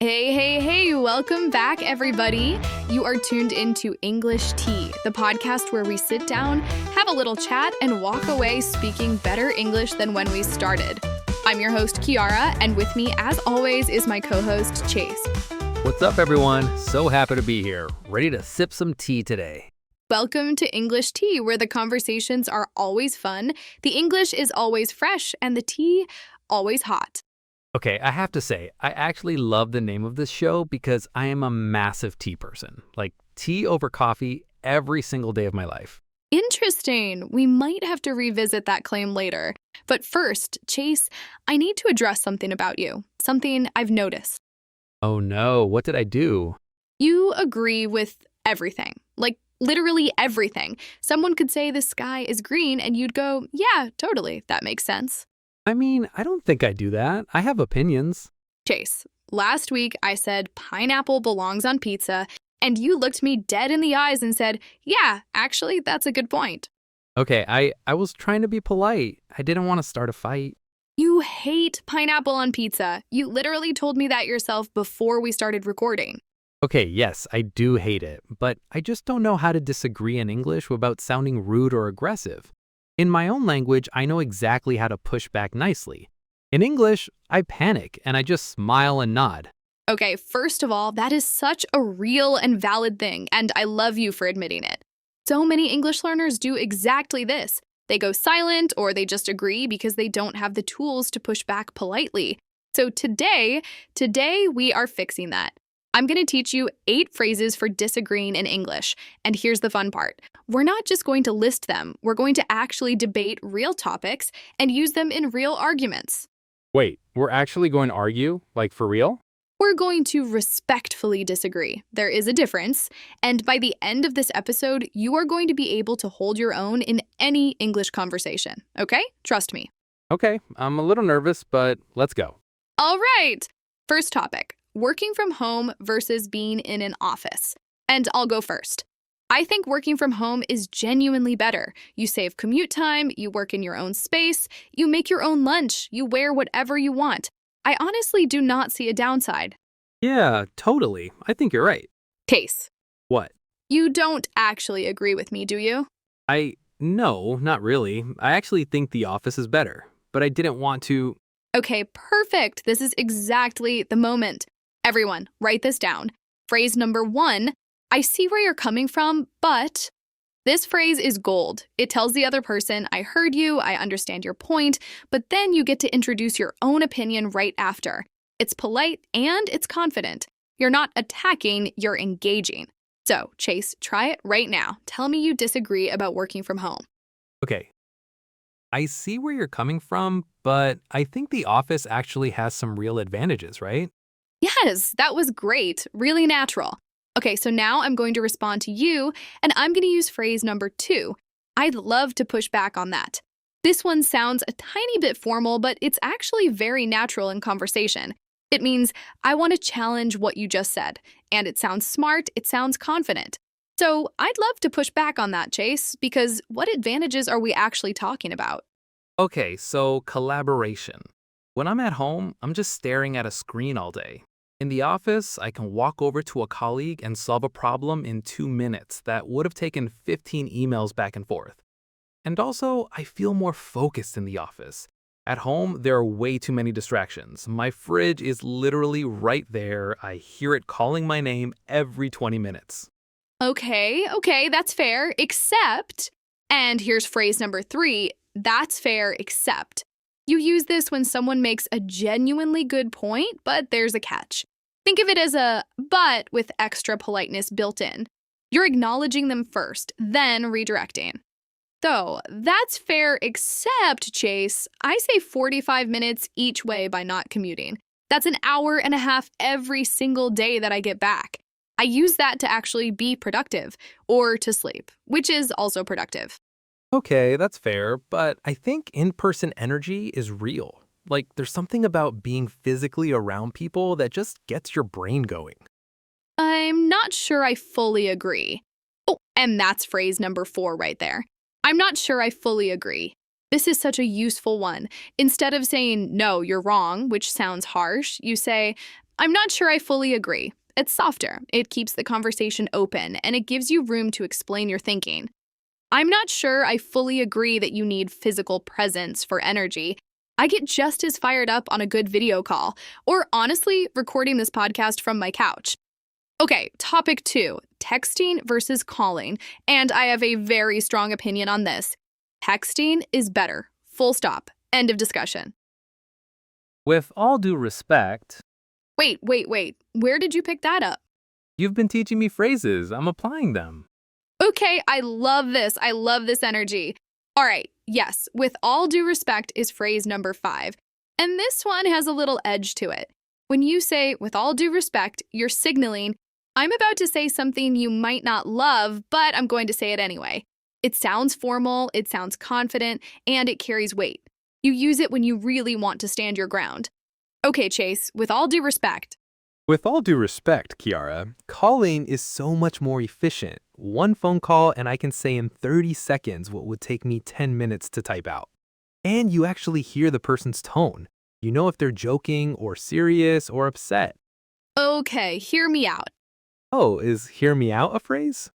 Hey, welcome back, everybody. You are tuned into EnglishTea, the podcast where we sit down, have a little chat, and walk away speaking better English than when we started. I'm your host, Kiara, and with me, as always, is my co-host, Chase. What's up, everyone? So happy to be here, ready to sip some tea today. Welcome to EnglishTea, where the conversations are always fun, the English is always fresh, and the tea always hot. Okay, I have to say, I actually love the name of this show because I am a massive tea person. Like tea over coffee every single day of my life. Interesting. We might have to revisit that claim later. But first, Chase, I need to address something about you. Something I've noticed. Oh no, what did I do? You agree with everything. Like, literally everything. Someone could say the sky is green and you'd go, yeah, totally. That makes sense. I mean, I don't think I do that. I have opinions. Chase, last week I said pineapple belongs on pizza, and you looked me dead in the eyes and said, yeah, actually, that's a good point. Okay, I was trying to be polite. I didn't want to start a fight. You hate pineapple on pizza. You literally told me that yourself before we started recording. Okay, yes, I do hate it, but I just don't know how to disagree in English without sounding rude or aggressive. In my own language, I know exactly how to push back nicely. In English, I panic and I just smile and nod. Okay, first of all, that is such a real and valid thing, and I love you for admitting it. So many English learners do exactly this. They go silent or they just agree because they don't have the tools to push back politely. So today we are fixing that. I'm going to teach you 8 phrases for disagreeing in English. And here's the fun part. We're not just going to list them. We're going to actually debate real topics and use them in real arguments. Wait, we're actually going to argue? Like for real? We're going to respectfully disagree. There is a difference. And by the end of this episode, you are going to be able to hold your own in any English conversation. Okay? Trust me. Okay, I'm a little nervous, but let's go. All right. First topic. Working from home versus being in an office. And I'll go first. I think working from home is genuinely better. You save commute time, you work in your own space, you make your own lunch, you wear whatever you want. I honestly do not see a downside. Yeah, totally. I think you're right. Case. What? You don't actually agree with me, do you? No, not really. I actually think the office is better, but I didn't want to. Okay, perfect. This is exactly the moment. Everyone, write this down. Phrase number 1, I see where you're coming from, but this phrase is gold. It tells the other person, I heard you, I understand your point, but then you get to introduce your own opinion right after. It's polite and it's confident. You're not attacking, you're engaging. So, Chase, try it right now. Tell me you disagree about working from home. Okay. I see where you're coming from, but I think the office actually has some real advantages, right? Yes, that was great. Really natural. Okay, so now I'm going to respond to you, and I'm going to use phrase number 2. I'd love to push back on that. This one sounds a tiny bit formal, but it's actually very natural in conversation. It means, I want to challenge what you just said. And it sounds smart, it sounds confident. So I'd love to push back on that, Chase, because what advantages are we actually talking about? Okay, so collaboration. When I'm at home, I'm just staring at a screen all day. In the office, I can walk over to a colleague and solve a problem in 2 minutes that would have taken 15 emails back and forth. And also, I feel more focused in the office. At home, there are way too many distractions. My fridge is literally right there. I hear it calling my name every 20 minutes. Okay, that's fair, except, and here's phrase number 3, that's fair, except. You use this when someone makes a genuinely good point, but there's a catch. Think of it as a but with extra politeness built in. You're acknowledging them first, then redirecting. So, that's fair except, Chase, I say 45 minutes each way by not commuting. That's an hour and a half every single day that I get back. I use that to actually be productive, or to sleep, which is also productive. Okay, that's fair, but I think in-person energy is real. Like, there's something about being physically around people that just gets your brain going. I'm not sure I fully agree. Oh, and that's phrase number 4 right there. I'm not sure I fully agree. This is such a useful one. Instead of saying, no, you're wrong, which sounds harsh, you say, I'm not sure I fully agree. It's softer, it keeps the conversation open, and it gives you room to explain your thinking. I'm not sure I fully agree that you need physical presence for energy. I get just as fired up on a good video call, or honestly, recording this podcast from my couch. Okay, topic 2, texting versus calling, and I have a very strong opinion on this. Texting is better. Full stop. End of discussion. With all due respect, Wait. Where did you pick that up? you've been teaching me phrases. I'm applying them. Okay, I love this. I love this energy. All right, yes, with all due respect is phrase number 5. And this one has a little edge to it. When you say, with all due respect, you're signaling, I'm about to say something you might not love, but I'm going to say it anyway. It sounds formal, it sounds confident, and it carries weight. You use it when you really want to stand your ground. Okay, Chase, with all due respect. With all due respect, Kiara, calling is so much more efficient. One phone call and I can say in 30 seconds what would take me 10 minutes to type out. And you actually hear the person's tone. You know if they're joking or serious or upset. Okay, hear me out. Oh, is hear me out a phrase?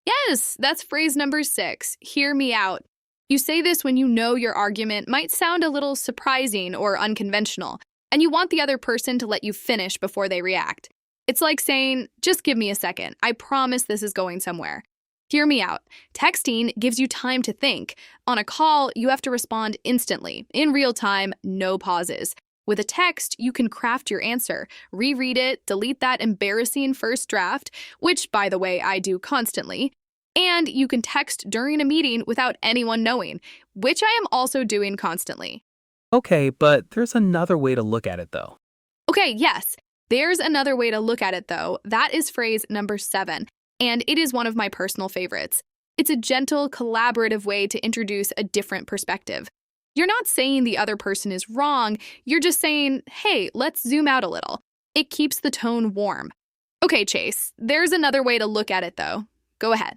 Yes, that's phrase number 6. Hear me out. You say this when you know your argument might sound a little surprising or unconventional, and you want the other person to let you finish before they react. It's like saying, just give me a second. I promise this is going somewhere. Hear me out. Texting gives you time to think. On a call, you have to respond instantly, in real time, no pauses. With a text, you can craft your answer, reread it, delete that embarrassing first draft, which, by the way, I do constantly, and you can text during a meeting without anyone knowing, which I am also doing constantly. Okay, but there's another way to look at it though. Okay, yes, there's another way to look at it though. That is phrase number 7, and it is one of my personal favorites. It's a gentle, collaborative way to introduce a different perspective. You're not saying the other person is wrong, you're just saying, hey, let's zoom out a little. It keeps the tone warm. Okay, Chase, there's another way to look at it though. Go ahead.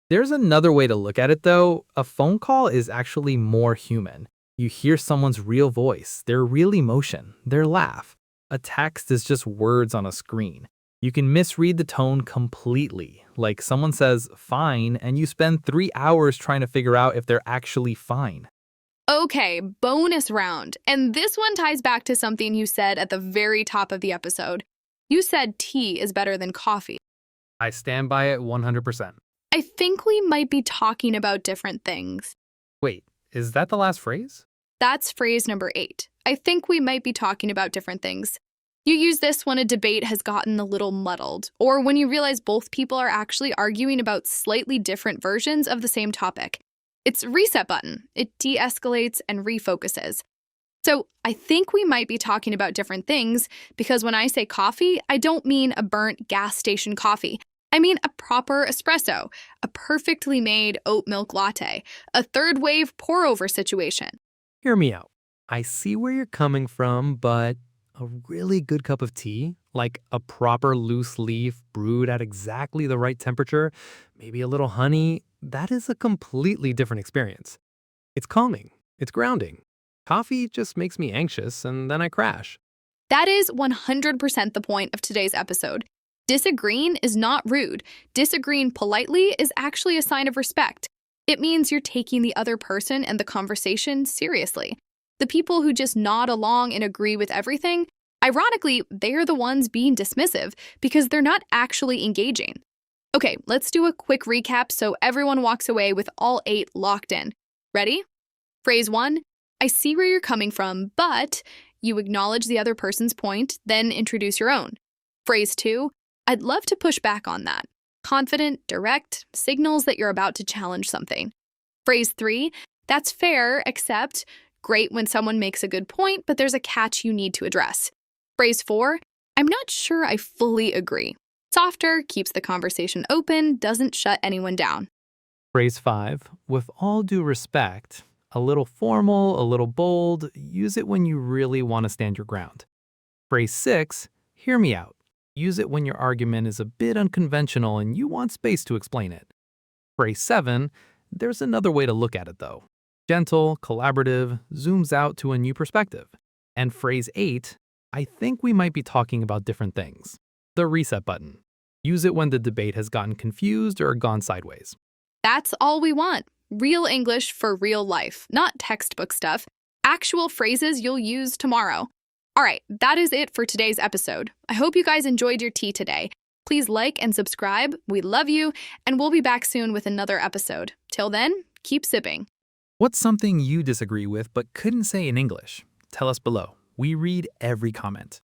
There's another way to look at it though. A phone call is actually more human. You hear someone's real voice, their real emotion, their laugh. A text is just words on a screen. You can misread the tone completely. Like someone says fine, and you spend 3 hours trying to figure out if they're actually fine. Okay, bonus round. And this one ties back to something you said at the very top of the episode. You said tea is better than coffee. I stand by it 100%. I think we might be talking about different things. Wait, is that the last phrase? That's phrase number 8. I think we might be talking about different things. You use this when a debate has gotten a little muddled, or when you realize both people are actually arguing about slightly different versions of the same topic. It's a reset button. It de-escalates and refocuses. So I think we might be talking about different things because when I say coffee, I don't mean a burnt gas station coffee. I mean a proper espresso, a perfectly made oat milk latte, a third wave pour-over situation. Hear me out. I see where you're coming from, but a really good cup of tea, like a proper loose leaf brewed at exactly the right temperature, maybe a little honey, that is a completely different experience. It's calming. It's grounding. Coffee just makes me anxious and then I crash. That is 100% the point of today's episode. Disagreeing is not rude. Disagreeing politely is actually a sign of respect. It means you're taking the other person and the conversation seriously. The people who just nod along and agree with everything, ironically, they're the ones being dismissive because they're not actually engaging. Okay, let's do a quick recap so everyone walks away with all 8 locked in. Ready? Phrase 1, I see where you're coming from, but you acknowledge the other person's point, then introduce your own. Phrase 2, I'd love to push back on that. Confident, direct, signals that you're about to challenge something. Phrase 3, that's fair, except great when someone makes a good point, but there's a catch you need to address. Phrase 4, I'm not sure I fully agree. Softer, keeps the conversation open, doesn't shut anyone down. Phrase 5, with all due respect, a little formal, a little bold, use it when you really want to stand your ground. Phrase 6, hear me out. Use it when your argument is a bit unconventional and you want space to explain it. Phrase 7, there's another way to look at it though. Gentle, collaborative, zooms out to a new perspective. And phrase 8, I think we might be talking about different things. The reset button. Use it when the debate has gotten confused or gone sideways. That's all we want. Real English for real life, not textbook stuff. Actual phrases you'll use tomorrow. All right, that is it for today's episode. I hope you guys enjoyed your tea today. Please like and subscribe. We love you, and we'll be back soon with another episode. Till then, keep sipping. What's something you disagree with but couldn't say in English? Tell us below. We read every comment.